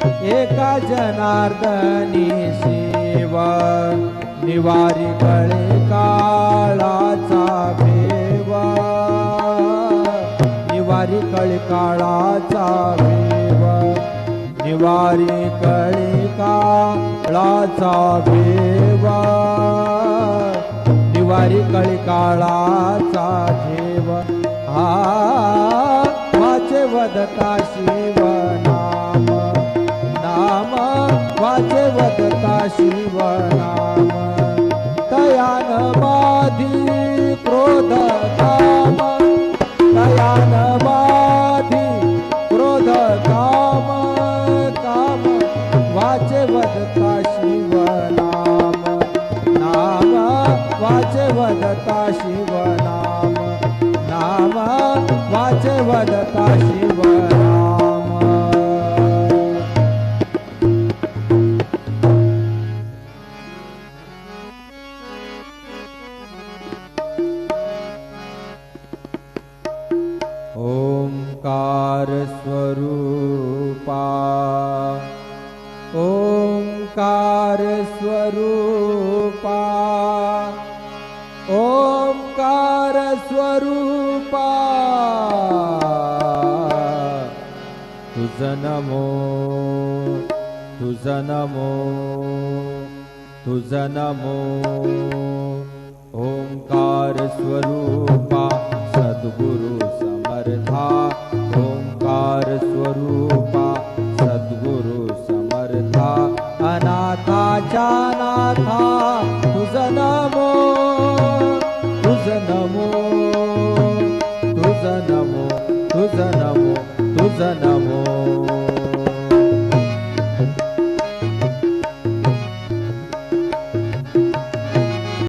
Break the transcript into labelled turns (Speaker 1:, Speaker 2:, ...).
Speaker 1: एका जनार्दनी शिव निवारी कळे काळाचा भेव निवारी कळे काळाचा भेव निवारी कळे काळाचा भेव निवारी कळे काळाचा ठेव हा वाचे वदता शिव नाम नाम वाचे वदता शिव नाम तयान बाधी क्रोध काम तयान बाधी क्रोध काम काम वाचे वदता शिव नाम नाम वाचे वदता शिव नाम नाम वाचे वदता शिव नाम ओंकार स्वरूपा ओंकार स्वरूपा ओंकार स्वरूपा तुझ नमो तुझ नमो तुझ नमो ओंकार स्वरूपा सद्गुरु समर्था ओंकार स्वरूपा